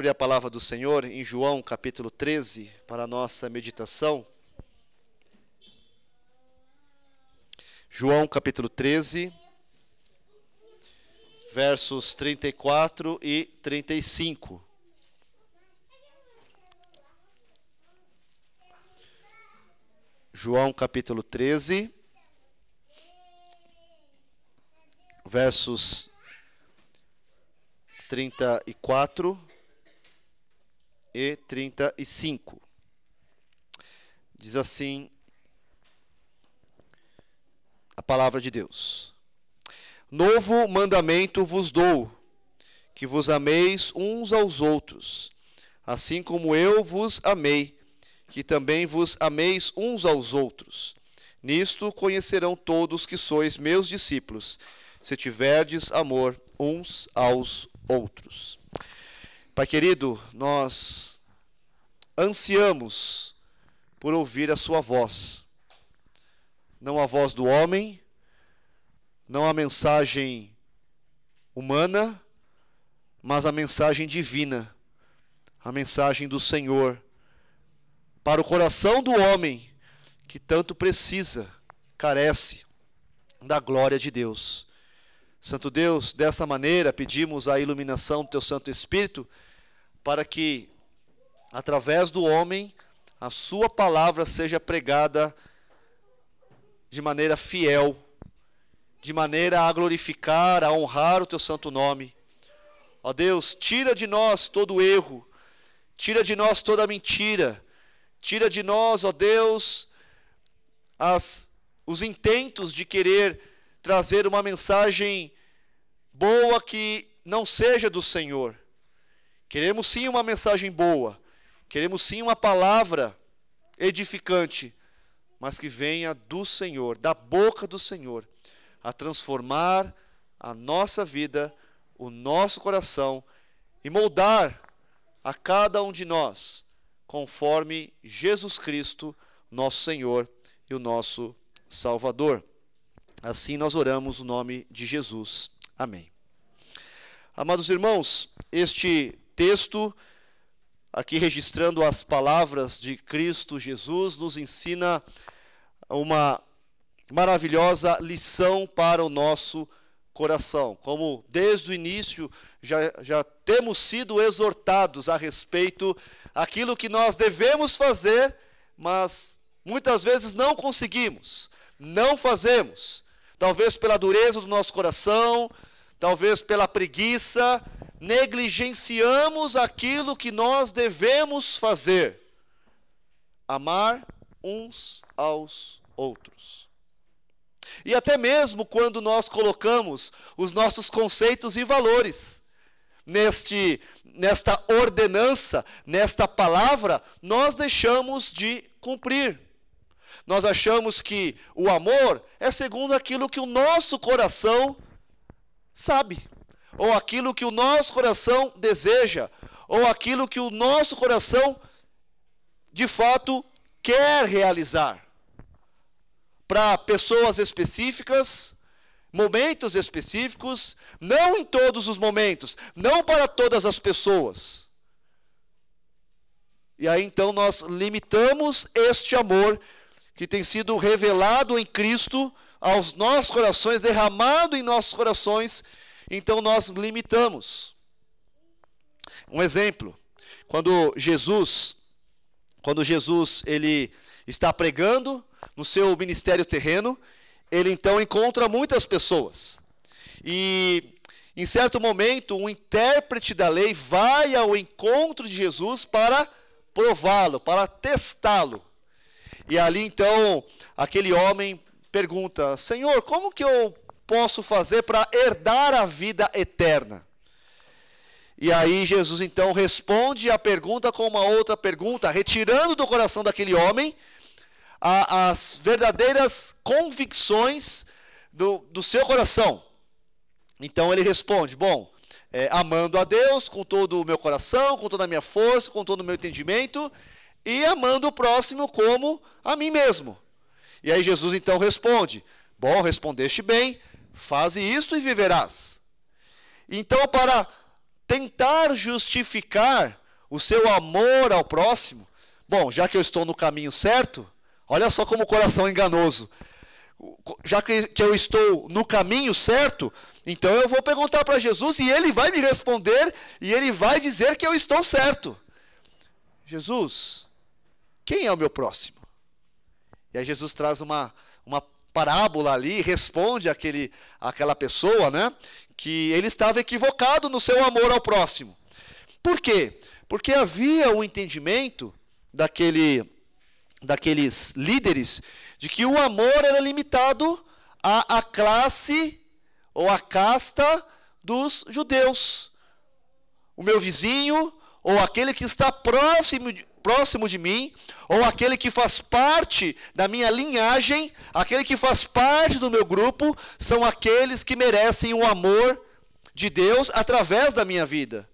Abrir a palavra do Senhor em João capítulo 13 para a nossa meditação. João capítulo 13, versos 34 e 35. João capítulo 13, versos 34 e 35. Diz assim a palavra de Deus: Novo mandamento vos dou, que vos ameis uns aos outros, assim como eu vos amei, que também vos ameis uns aos outros. Nisto conhecerão todos que sois meus discípulos, se tiverdes amor uns aos outros. Pai querido, nós ansiamos por ouvir a sua voz, não a voz do homem, não a mensagem humana, mas a mensagem divina, a mensagem do Senhor, para o coração do homem que tanto precisa, carece da glória de Deus. Santo Deus, dessa maneira pedimos a iluminação do Teu Santo Espírito, para que, através do homem, a Sua palavra seja pregada de maneira fiel, de maneira a glorificar, a honrar o Teu santo nome. Ó Deus, tira de nós todo erro, tira de nós toda mentira, tira de nós, ó Deus, os intentos de querer trazer uma mensagem boa que não seja do Senhor. Queremos sim uma mensagem boa, queremos sim uma palavra edificante, mas que venha do Senhor, da boca do Senhor, a transformar a nossa vida, o nosso coração e moldar a cada um de nós conforme Jesus Cristo, nosso Senhor e o nosso Salvador. Assim nós oramos no nome de Jesus. Amém. Amados irmãos, este texto, aqui registrando as palavras de Cristo Jesus, nos ensina uma maravilhosa lição para o nosso coração. Como desde o início já temos sido exortados a respeito daquilo que nós devemos fazer, mas muitas vezes não conseguimos, não fazemos. Talvez pela dureza do nosso coração, talvez pela preguiça, negligenciamos aquilo que nós devemos fazer: amar uns aos outros. E até mesmo quando nós colocamos os nossos conceitos e valores nesta ordenança, nesta palavra, nós deixamos de cumprir. Nós achamos que o amor é segundo aquilo que o nosso coração sabe, ou aquilo que o nosso coração deseja, ou aquilo que o nosso coração de fato quer realizar. Para pessoas específicas, momentos específicos, não em todos os momentos, não para todas as pessoas. E aí então nós limitamos este amor que tem sido revelado em Cristo aos nossos corações, derramado em nossos corações, então nós limitamos. Um exemplo, quando Jesus ele está pregando no seu ministério terreno, ele então encontra muitas pessoas. E em certo momento, um intérprete da lei vai ao encontro de Jesus para prová-lo, para testá-lo. E ali então, aquele homem pergunta: Senhor, como que eu posso fazer para herdar a vida eterna? E aí Jesus então responde a pergunta com uma outra pergunta, retirando do coração daquele homem as verdadeiras convicções do seu coração. Então ele responde: bom, amando a Deus com todo o meu coração, com toda a minha força, com todo o meu entendimento, e amando o próximo como a mim mesmo. E aí Jesus então responde: bom, respondeste bem, faze isto e viverás. Então, para tentar justificar o seu amor ao próximo, bom, já que eu estou no caminho certo, olha só como o coração é enganoso. Já que eu estou no caminho certo, então eu vou perguntar para Jesus e ele vai me responder e ele vai dizer que eu estou certo. Jesus, quem é o meu próximo? E aí Jesus traz uma parábola ali e responde àquela pessoa, né, que ele estava equivocado no seu amor ao próximo. Por quê? Porque havia um entendimento daqueles líderes de que o amor era limitado à classe ou à casta dos judeus. O meu vizinho, ou aquele que está próximo de mim, ou aquele que faz parte da minha linhagem, aquele que faz parte do meu grupo, são aqueles que merecem o amor de Deus através da minha vida.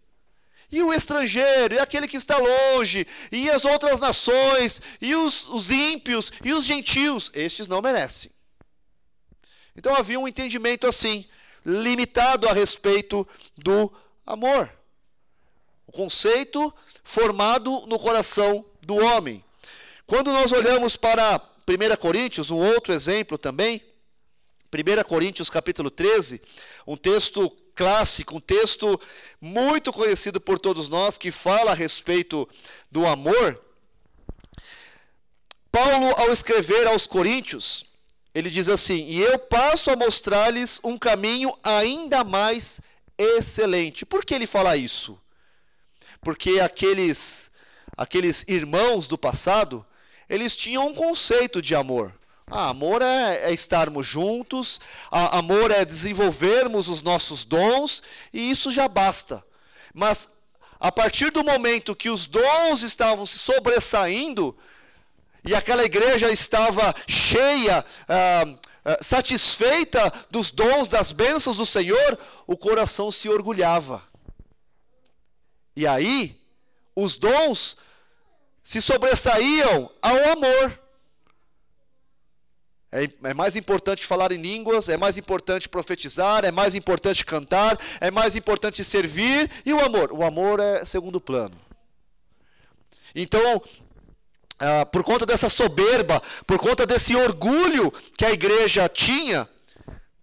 E o estrangeiro, e aquele que está longe, e as outras nações, e os ímpios, e os gentios, estes não merecem. Então havia um entendimento assim, limitado a respeito do amor. O conceito formado no coração do homem. Quando nós olhamos para 1 Coríntios, um outro exemplo também, 1 Coríntios capítulo 13, um texto clássico, um texto muito conhecido por todos nós, que fala a respeito do amor. Paulo, ao escrever aos Coríntios, ele diz assim: e eu passo a mostrar-lhes um caminho ainda mais excelente. Por que ele fala isso? Porque aqueles irmãos do passado, eles tinham um conceito de amor. Amor é estarmos juntos, amor é desenvolvermos os nossos dons, e isso já basta. Mas, a partir do momento que os dons estavam se sobressaindo, e aquela igreja estava cheia, satisfeita dos dons, das bênçãos do Senhor, o coração se orgulhava. E aí, os dons se sobressaíam ao amor. É mais importante falar em línguas, é mais importante profetizar, é mais importante cantar, é mais importante servir. E o amor? O amor é segundo plano. Então, por conta dessa soberba, por conta desse orgulho que a igreja tinha,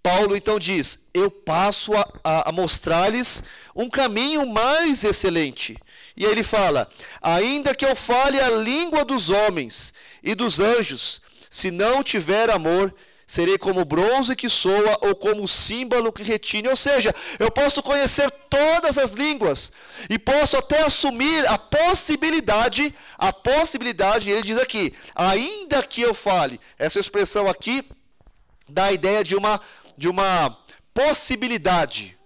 Paulo então diz: eu passo a mostrar-lhes um caminho mais excelente. E ele fala: ainda que eu fale a língua dos homens e dos anjos, se não tiver amor, serei como bronze que soa ou como símbolo que retine. Ou seja, eu posso conhecer todas as línguas e posso até assumir a possibilidade, ele diz aqui, ainda que eu fale. Essa expressão aqui dá a ideia de uma possibilidade,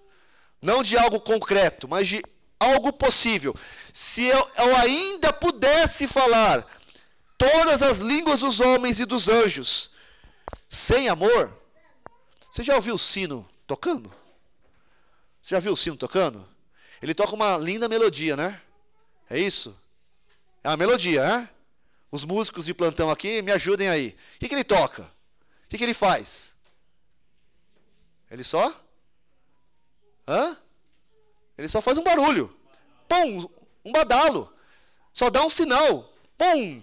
não de algo concreto, mas de algo possível. Se eu ainda pudesse falar todas as línguas dos homens e dos anjos, sem amor. Você já ouviu o sino tocando? Você já viu o sino tocando? Ele toca uma linda melodia, né? É isso? É uma melodia, né? Os músicos de plantão aqui, me ajudem aí. O que ele toca? O que ele faz? Ele só? Ele só faz um barulho. Pum! Um badalo. Só dá um sinal. Pum!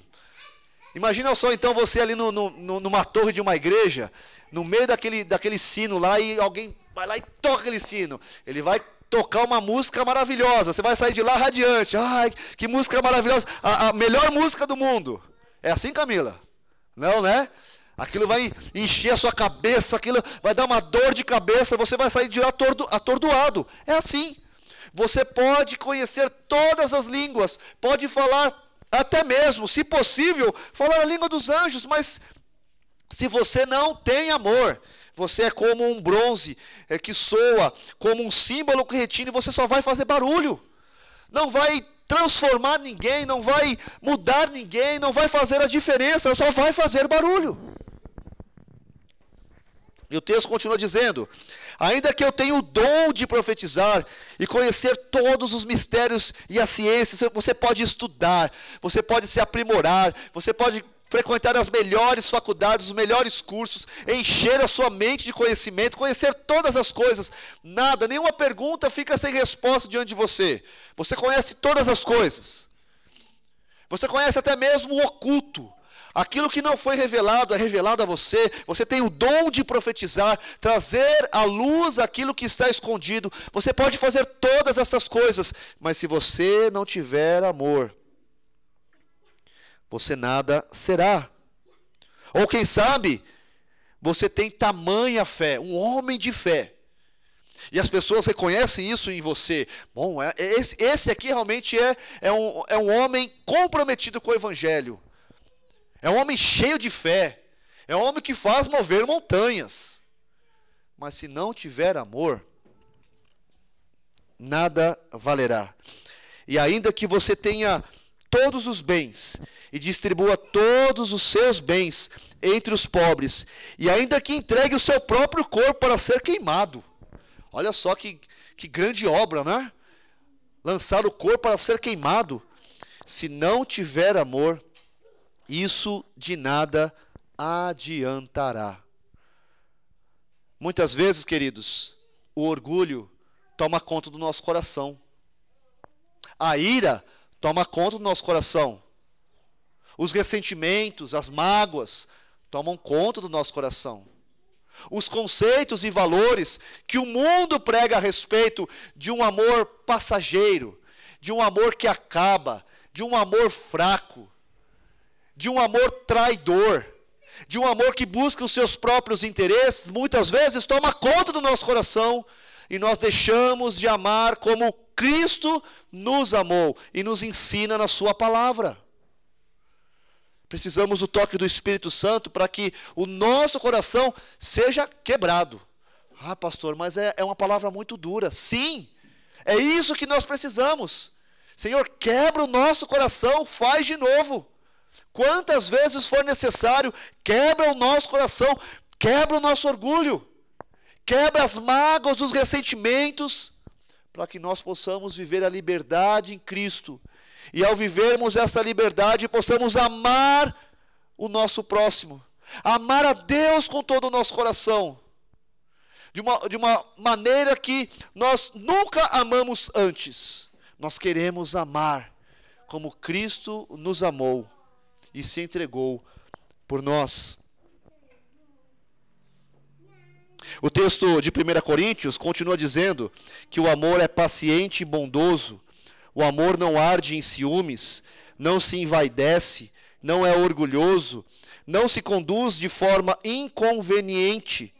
Imagina só então você ali numa torre de uma igreja, no meio daquele sino lá, e alguém vai lá e toca aquele sino. Ele vai tocar uma música maravilhosa, você vai sair de lá radiante. Ai, que música maravilhosa, a melhor música do mundo. É assim, Camila? Não, né? Aquilo vai encher a sua cabeça, aquilo vai dar uma dor de cabeça, você vai sair de lá atordoado. É assim. Você pode conhecer todas as línguas, pode falar até mesmo, se possível, falar a língua dos anjos, mas se você não tem amor, você é como um bronze que soa, como um símbolo que retine, você só vai fazer barulho. Não vai transformar ninguém, não vai mudar ninguém, não vai fazer a diferença, só vai fazer barulho. E o texto continua dizendo: ainda que eu tenha o dom de profetizar e conhecer todos os mistérios e a ciência, você pode estudar, você pode se aprimorar, você pode frequentar as melhores faculdades, os melhores cursos, encher a sua mente de conhecimento, conhecer todas as coisas. Nada, nenhuma pergunta fica sem resposta diante de você. Você conhece todas as coisas. Você conhece até mesmo o oculto. Aquilo que não foi revelado é revelado a você. Você tem o dom de profetizar, trazer à luz aquilo que está escondido. Você pode fazer todas essas coisas, mas se você não tiver amor, você nada será. Ou quem sabe, você tem tamanha fé, um homem de fé, e as pessoas reconhecem isso em você. Bom, esse aqui realmente é um homem comprometido com o Evangelho. É um homem cheio de fé. É um homem que faz mover montanhas. Mas se não tiver amor, nada valerá. E ainda que você tenha todos os bens e distribua todos os seus bens entre os pobres, e ainda que entregue o seu próprio corpo para ser queimado. Olha só que grande obra, né? Lançar o corpo para ser queimado. Se não tiver amor, isso de nada adiantará. Muitas vezes, queridos, o orgulho toma conta do nosso coração. A ira toma conta do nosso coração. Os ressentimentos, as mágoas tomam conta do nosso coração. Os conceitos e valores que o mundo prega a respeito de um amor passageiro, de um amor que acaba, de um amor fraco, de um amor traidor, de um amor que busca os seus próprios interesses, muitas vezes toma conta do nosso coração e nós deixamos de amar como Cristo nos amou e nos ensina na sua palavra. Precisamos do toque do Espírito Santo para que o nosso coração seja quebrado. Ah, pastor, mas é uma palavra muito dura. Sim, é isso que nós precisamos. Senhor, quebra o nosso coração, faz de novo. Quantas vezes for necessário, quebra o nosso coração, quebra o nosso orgulho, quebra as mágoas, os ressentimentos, para que nós possamos viver a liberdade em Cristo. E ao vivermos essa liberdade, possamos amar o nosso próximo, amar a Deus com todo o nosso coração, de uma maneira que nós nunca amamos antes. Nós queremos amar como Cristo nos amou e se entregou por nós. O texto de 1 Coríntios continua dizendo que o amor é paciente e bondoso, o amor não arde em ciúmes, não se envaidece, não é orgulhoso, não se conduz de forma inconveniente,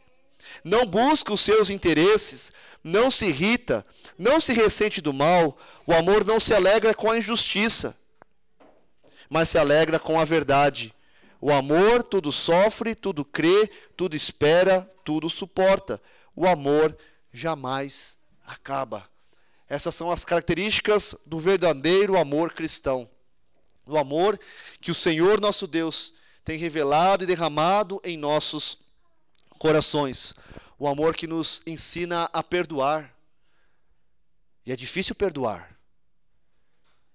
não busca os seus interesses, não se irrita, não se ressente do mal, o amor não se alegra com a injustiça, mas se alegra com a verdade. O amor tudo sofre, tudo crê, tudo espera, tudo suporta. O amor jamais acaba. Essas são as características do verdadeiro amor cristão. O amor que o Senhor nosso Deus tem revelado e derramado em nossos corações. O amor que nos ensina a perdoar. E é difícil perdoar.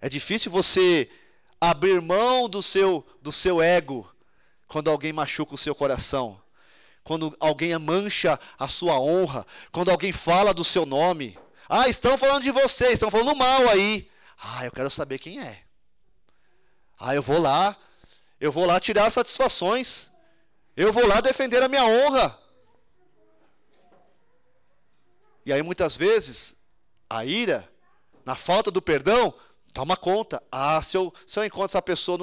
É difícil você abrir mão do seu ego quando alguém machuca o seu coração, quando alguém mancha a sua honra, quando alguém fala do seu nome. Ah, estão falando de você, estão falando mal aí. Ah, eu quero saber quem é. Ah, eu vou lá tirar satisfações, eu vou lá defender a minha honra. E aí muitas vezes a ira, na falta do perdão, toma conta. Ah, se eu encontro essa pessoa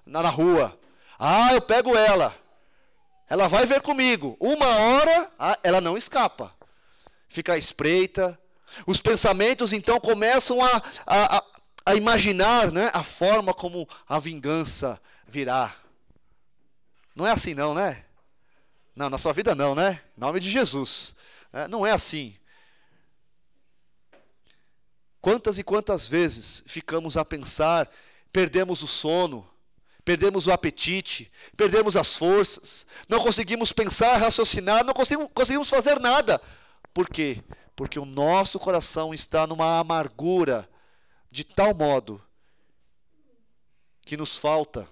na rua, eu pego ela vai ver comigo, uma hora, ela não escapa, fica à espreita. Os pensamentos então começam a imaginar, né, a forma como a vingança virá. Não é assim não, né? Não, na sua vida não, né? Em nome de Jesus. Não é assim. Quantas e quantas vezes ficamos a pensar, perdemos o sono, perdemos o apetite, perdemos as forças, não conseguimos pensar, raciocinar, não conseguimos fazer nada. Por quê? Porque o nosso coração está numa amargura de tal modo que nos falta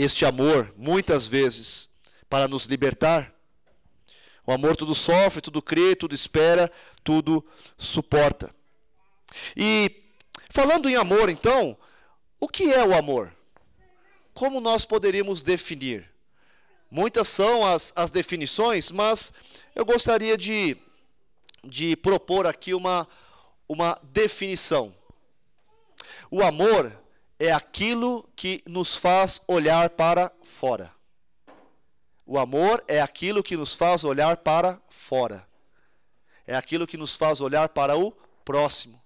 este amor, muitas vezes, para nos libertar. O amor tudo sofre, tudo crê, tudo espera, tudo suporta. E falando em amor, então, o que é o amor? Como nós poderíamos definir? Muitas são as definições, mas eu gostaria de propor aqui uma definição. O amor é aquilo que nos faz olhar para fora. O amor é aquilo que nos faz olhar para fora. É aquilo que nos faz olhar para o próximo,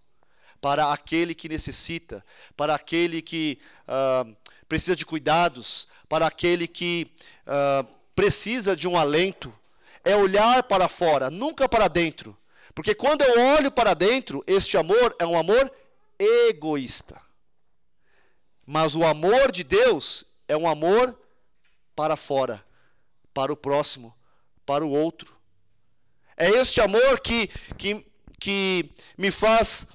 para aquele que necessita, para aquele que precisa de cuidados, para aquele que precisa de um alento. É olhar para fora, nunca para dentro. Porque quando eu olho para dentro, este amor é um amor egoísta. Mas o amor de Deus é um amor para fora, para o próximo, para o outro. É este amor que me faz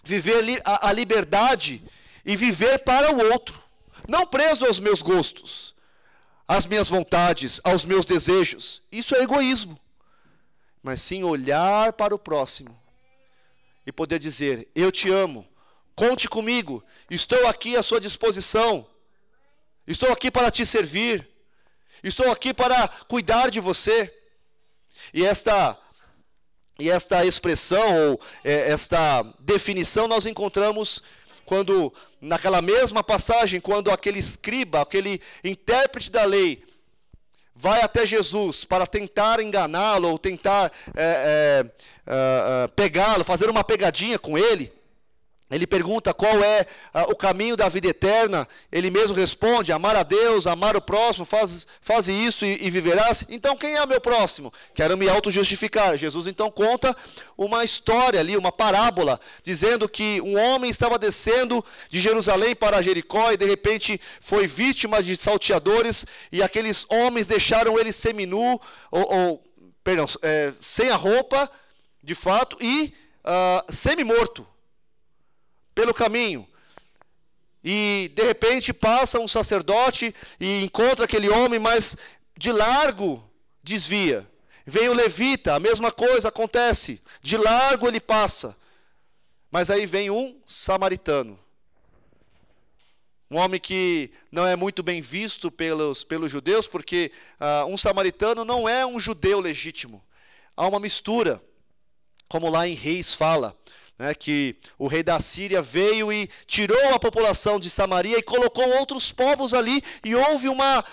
viver a liberdade e viver para o outro. Não preso aos meus gostos, às minhas vontades, aos meus desejos. Isso é egoísmo. Mas sim olhar para o próximo e poder dizer: eu te amo, conte comigo, estou aqui à sua disposição, estou aqui para te servir, estou aqui para cuidar de você. E esta expressão, ou esta definição, nós encontramos quando, naquela mesma passagem, quando aquele escriba, aquele intérprete da lei, vai até Jesus para tentar enganá-lo, ou tentar pegá-lo, fazer uma pegadinha com ele. Ele pergunta qual é o caminho da vida eterna. Ele mesmo responde: amar a Deus, amar o próximo, faz isso e viverás. Então quem é o meu próximo? Quero me auto-justificar. Jesus então conta uma história ali, uma parábola, dizendo que um homem estava descendo de Jerusalém para Jericó e de repente foi vítima de salteadores, e aqueles homens deixaram ele seminu, sem a roupa, de fato, e semi-morto pelo caminho. E de repente passa um sacerdote e encontra aquele homem, mas de largo desvia. Vem o levita, a mesma coisa acontece, de largo ele passa. Mas aí vem um samaritano, um homem que não é muito bem visto pelos judeus, porque um samaritano não é um judeu legítimo. Há uma mistura, como lá em Reis fala, que o rei da Síria veio e tirou a população de Samaria e colocou outros povos ali, e houve uma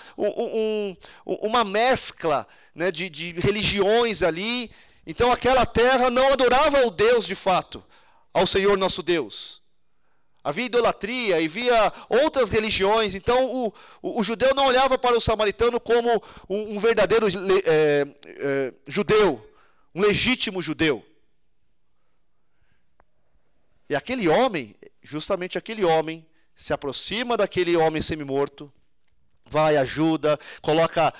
mescla, de religiões ali. Então aquela terra não adorava o Deus de fato, ao Senhor nosso Deus. Havia idolatria e havia outras religiões. Então o judeu não olhava para o samaritano como um verdadeiro judeu, um legítimo judeu. E aquele homem, justamente aquele homem, se aproxima daquele homem semi-morto, vai, ajuda, coloca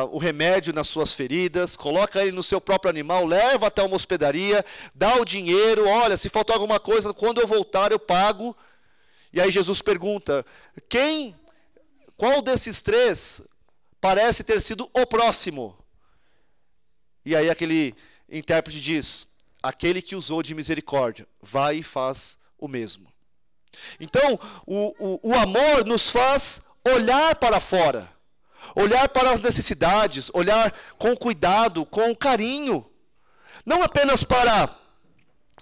o remédio nas suas feridas, coloca ele no seu próprio animal, leva até uma hospedaria, dá o dinheiro: olha, se faltar alguma coisa, quando eu voltar eu pago. E aí Jesus pergunta: qual desses três parece ter sido o próximo? E aí aquele intérprete diz: aquele que usou de misericórdia, vai e faz o mesmo. Então, o amor nos faz olhar para fora, olhar para as necessidades, olhar com cuidado, com carinho, não apenas para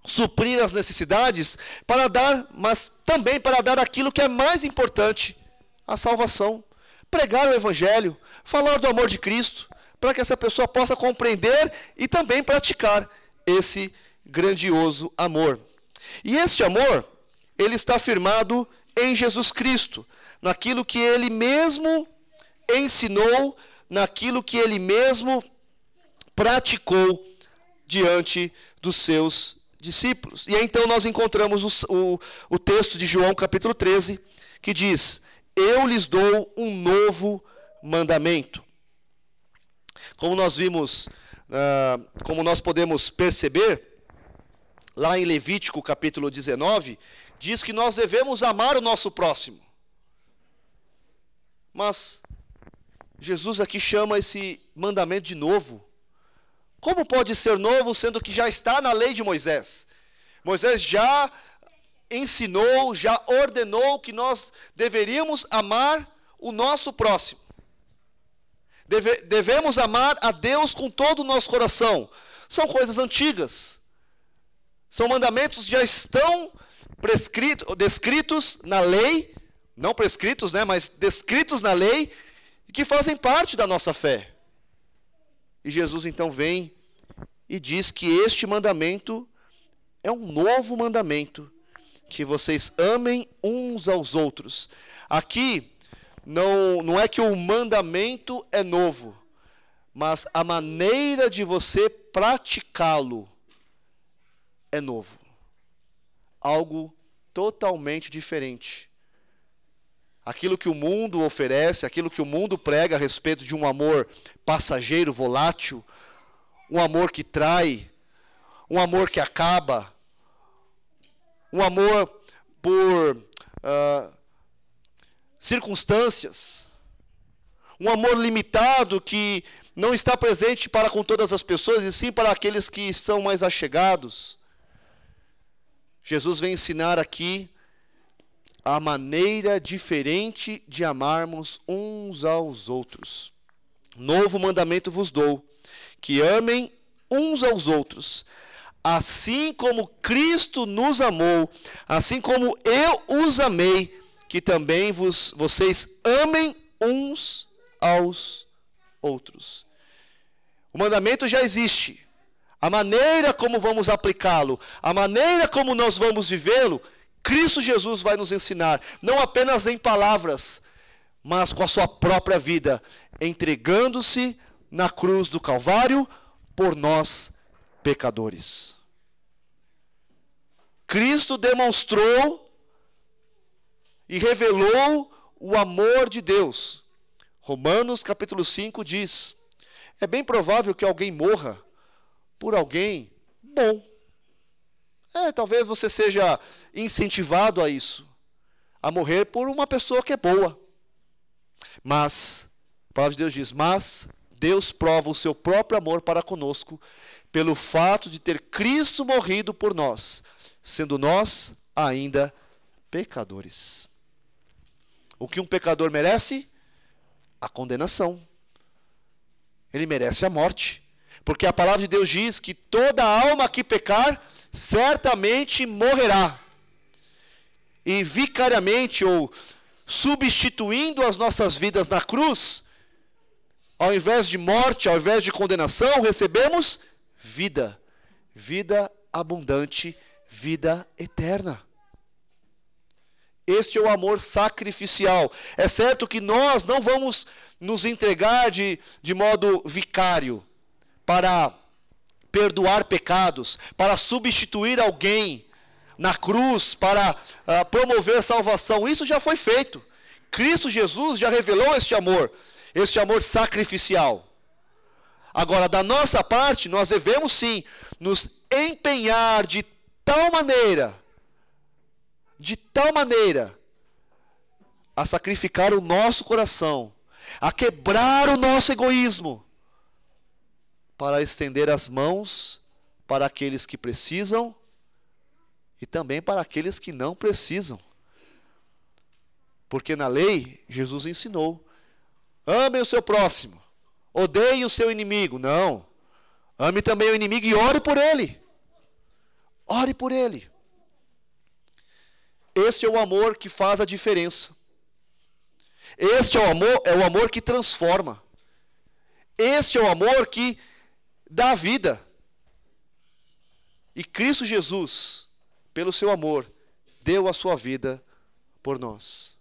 suprir as necessidades, para dar, mas também para dar aquilo que é mais importante: a salvação. Pregar o evangelho, falar do amor de Cristo, para que essa pessoa possa compreender e também praticar esse grandioso amor. E este amor, ele está firmado em Jesus Cristo, naquilo que ele mesmo ensinou, naquilo que ele mesmo praticou diante dos seus discípulos. E então nós encontramos o texto de João capítulo 13, que diz: eu lhes dou um novo mandamento. Como nós vimos, como nós podemos perceber, lá em Levítico capítulo 19, diz que nós devemos amar o nosso próximo. Mas Jesus aqui chama esse mandamento de novo. Como pode ser novo, sendo que já está na lei de Moisés? Moisés já ensinou, já ordenou que nós deveríamos amar o nosso próximo. Devemos amar a Deus com todo o nosso coração. São coisas antigas. São mandamentos que já estão descritos na lei, não prescritos, né, mas descritos na lei, que fazem parte da nossa fé. E Jesus então vem e diz que este mandamento é um novo mandamento, que vocês amem uns aos outros. Aqui, não é que o mandamento é novo, mas a maneira de você praticá-lo é novo. Algo totalmente diferente. Aquilo que o mundo oferece, aquilo que o mundo prega a respeito de um amor passageiro, volátil, um amor que trai, um amor que acaba, um amor por circunstâncias, um amor limitado que não está presente para com todas as pessoas, e sim para aqueles que são mais achegados. Jesus vem ensinar aqui a maneira diferente de amarmos uns aos outros. Novo mandamento vos dou, que amem uns aos outros, assim como Cristo nos amou, assim como eu os amei, que também vocês amem uns aos outros. O mandamento já existe. A maneira como vamos aplicá-lo, a maneira como nós vamos vivê-lo, Cristo Jesus vai nos ensinar, não apenas em palavras, mas com a sua própria vida, entregando-se na cruz do Calvário por nós, pecadores. Cristo demonstrou e revelou o amor de Deus. Romanos capítulo 5 diz: é bem provável que alguém morra por alguém bom. Talvez você seja incentivado a isso, a morrer por uma pessoa que é boa. Mas, a palavra de Deus diz, mas Deus prova o seu próprio amor para conosco, pelo fato de ter Cristo morrido por nós, sendo nós ainda pecadores. O que um pecador merece? A condenação. Ele merece a morte. Porque a palavra de Deus diz que toda alma que pecar, certamente morrerá. E vicariamente, ou substituindo as nossas vidas na cruz, ao invés de morte, ao invés de condenação, recebemos vida. Vida abundante, vida eterna. Este é o amor sacrificial. É certo que nós não vamos nos entregar de modo vicário, para perdoar pecados, para substituir alguém na cruz, para promover salvação. Isso já foi feito. Cristo Jesus já revelou este amor sacrificial. Agora, da nossa parte, nós devemos sim nos empenhar de tal maneira a sacrificar o nosso coração, a quebrar o nosso egoísmo, para estender as mãos para aqueles que precisam e também para aqueles que não precisam. Porque na lei, Jesus ensinou: ame o seu próximo, odeie o seu inimigo. Não, ame também o inimigo e ore por ele. Ore por ele. Este é o amor que faz a diferença. Este é o amor que transforma. Este é o amor que dá vida. E Cristo Jesus, pelo seu amor, deu a sua vida por nós.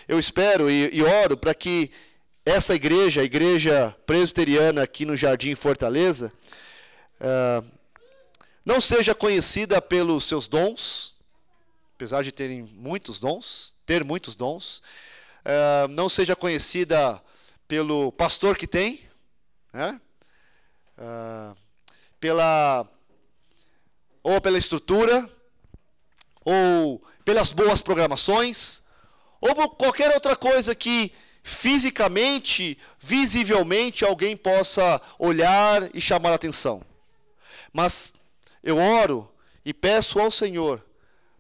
Eu espero e oro para que essa igreja, a igreja presbiteriana aqui no Jardim Fortaleza, não seja conhecida pelos seus dons, apesar de ter muitos dons, não seja conhecida pelo pastor que tem, né? Ou pela estrutura, ou pelas boas programações, ou por qualquer outra coisa que fisicamente, visivelmente, alguém possa olhar e chamar a atenção. Mas eu oro e peço ao Senhor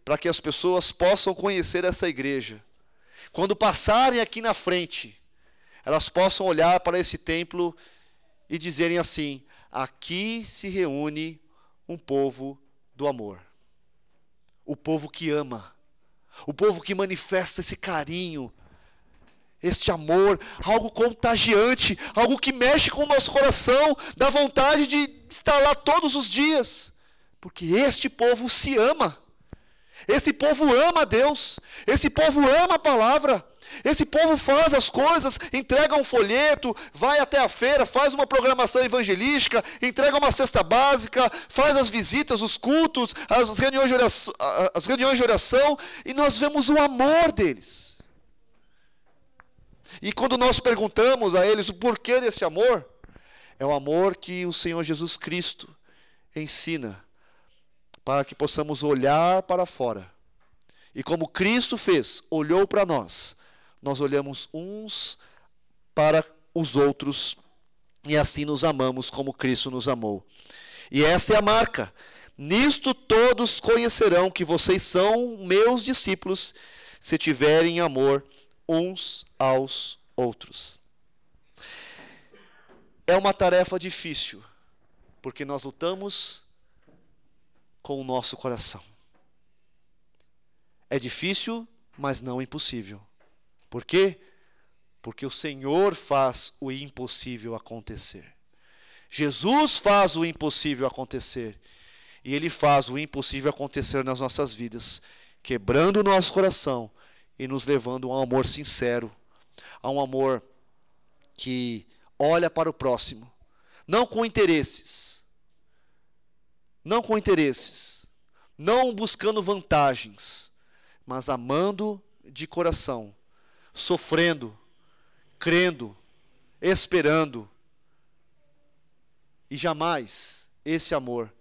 para que as pessoas possam conhecer essa igreja. Quando passarem aqui na frente, elas possam olhar para esse templo e dizerem assim: aqui se reúne um povo do amor. O povo que ama. O povo que manifesta esse carinho, este amor, algo contagiante, algo que mexe com o nosso coração, dá vontade de estar lá todos os dias, porque este povo se ama, esse povo ama a Deus, esse povo ama a palavra, esse povo faz as coisas, entrega um folheto, vai até a feira, faz uma programação evangelística, entrega uma cesta básica, faz as visitas, os cultos, as reuniões de oração, e nós vemos o amor deles. E quando nós perguntamos a eles o porquê desse amor, é o amor que o Senhor Jesus Cristo ensina, para que possamos olhar para fora. E como Cristo fez, olhou para nós, nós olhamos uns para os outros, e assim nos amamos como Cristo nos amou. E essa é a marca. Nisto todos conhecerão que vocês são meus discípulos, se tiverem amor uns aos outros. É uma tarefa difícil, porque nós lutamos com o nosso coração. É difícil, mas não impossível. Por quê? Porque o Senhor faz o impossível acontecer. Jesus faz o impossível acontecer. E Ele faz o impossível acontecer nas nossas vidas, quebrando o nosso coração e nos levando a um amor sincero, a um amor que olha para o próximo, não com interesses, não buscando vantagens, mas amando de coração, sofrendo, crendo, esperando, e jamais esse amor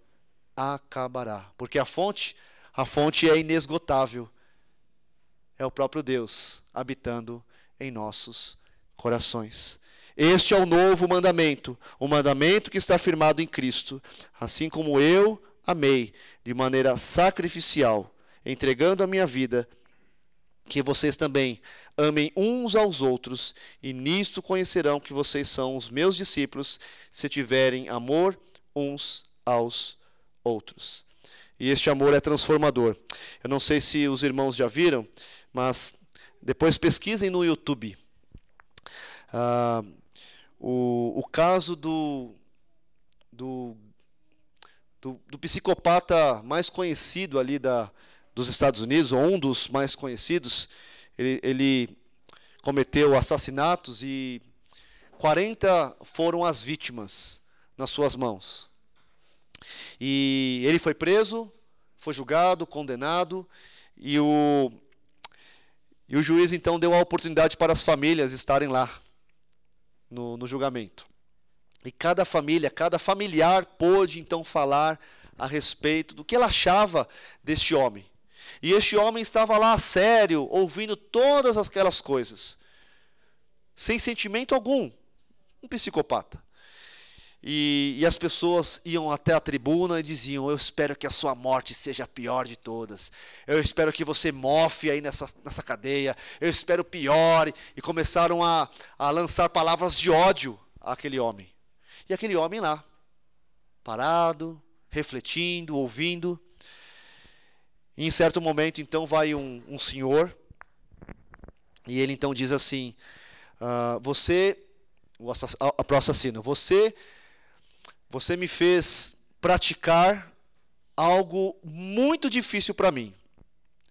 acabará, porque a fonte é inesgotável, é o próprio Deus habitando em nossos corações. Este é o novo mandamento, o mandamento que está firmado em Cristo, assim como eu amei de maneira sacrificial, entregando a minha vida, que vocês também amem uns aos outros, e nisto conhecerão que vocês são os meus discípulos, se tiverem amor uns aos outros. E este amor é transformador. Eu não sei se os irmãos já viram, mas depois pesquisem no YouTube. O caso do psicopata mais conhecido ali dos Estados Unidos, ou um dos mais conhecidos. Ele cometeu assassinatos e 40 foram as vítimas nas suas mãos. E ele foi preso, foi julgado, condenado, e o juiz então deu a oportunidade para as famílias estarem lá no julgamento. E cada família, cada familiar pôde então falar a respeito do que ela achava deste homem. E este homem estava lá sério, ouvindo todas aquelas coisas, sem sentimento algum, um psicopata. E as pessoas iam até a tribuna e diziam: eu espero que a sua morte seja a pior de todas. Eu espero que você mofe aí nessa cadeia. Eu espero pior. E começaram a lançar palavras de ódio àquele homem. E aquele homem lá, parado, refletindo, ouvindo. E em certo momento, então, vai um senhor. E ele então diz assim: pro assassino, você me fez praticar algo muito difícil para mim,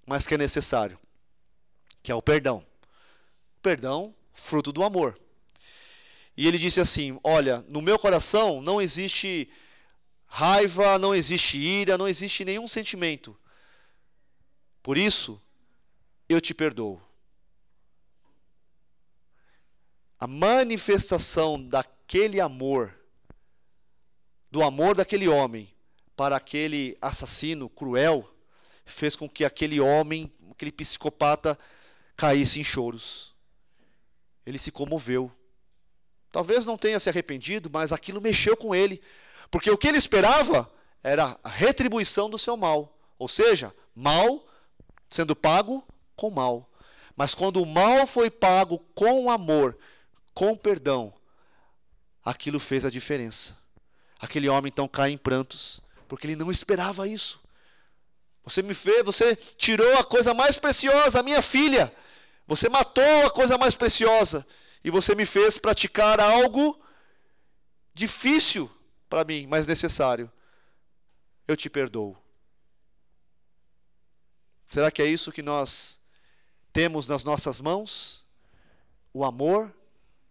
mas que é necessário, que é o perdão. Perdão, fruto do amor. E ele disse assim: olha, no meu coração não existe raiva, não existe ira, não existe nenhum sentimento. Por isso, eu te perdoo. A manifestação daquele amor, do amor daquele homem para aquele assassino cruel, fez com que aquele homem, aquele psicopata, caísse em choros. Ele se comoveu. Talvez não tenha se arrependido, mas aquilo mexeu com ele. Porque o que ele esperava era a retribuição do seu mal. Ou seja, mal sendo pago com mal. Mas quando o mal foi pago com amor, com perdão, aquilo fez a diferença. Aquele homem então cai em prantos, porque ele não esperava isso. Você tirou a coisa mais preciosa, a minha filha. Você matou a coisa mais preciosa. E você me fez praticar algo difícil para mim, mas necessário. Eu te perdoo. Será que é isso que nós temos nas nossas mãos? O amor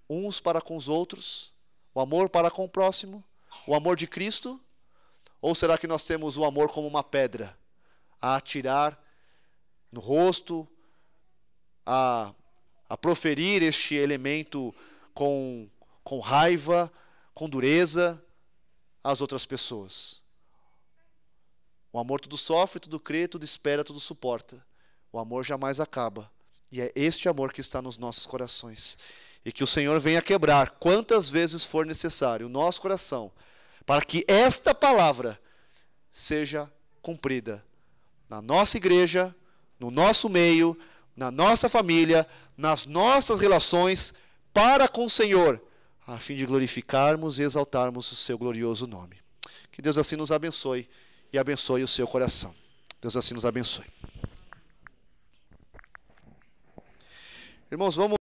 uns para com os outros? O amor para com o próximo? O amor de Cristo? Ou será que nós temos o amor como uma pedra a atirar no rosto, a proferir este elemento com raiva, com dureza às outras pessoas? O amor tudo sofre, tudo crê, tudo espera, tudo suporta. O amor jamais acaba. E é este amor que está nos nossos corações. E que o Senhor venha quebrar quantas vezes for necessário o nosso coração, para que esta palavra seja cumprida na nossa igreja, no nosso meio, na nossa família, nas nossas relações para com o Senhor, a fim de glorificarmos e exaltarmos o seu glorioso nome. Que Deus assim nos abençoe e abençoe o seu coração. Deus assim nos abençoe. Irmãos, vamos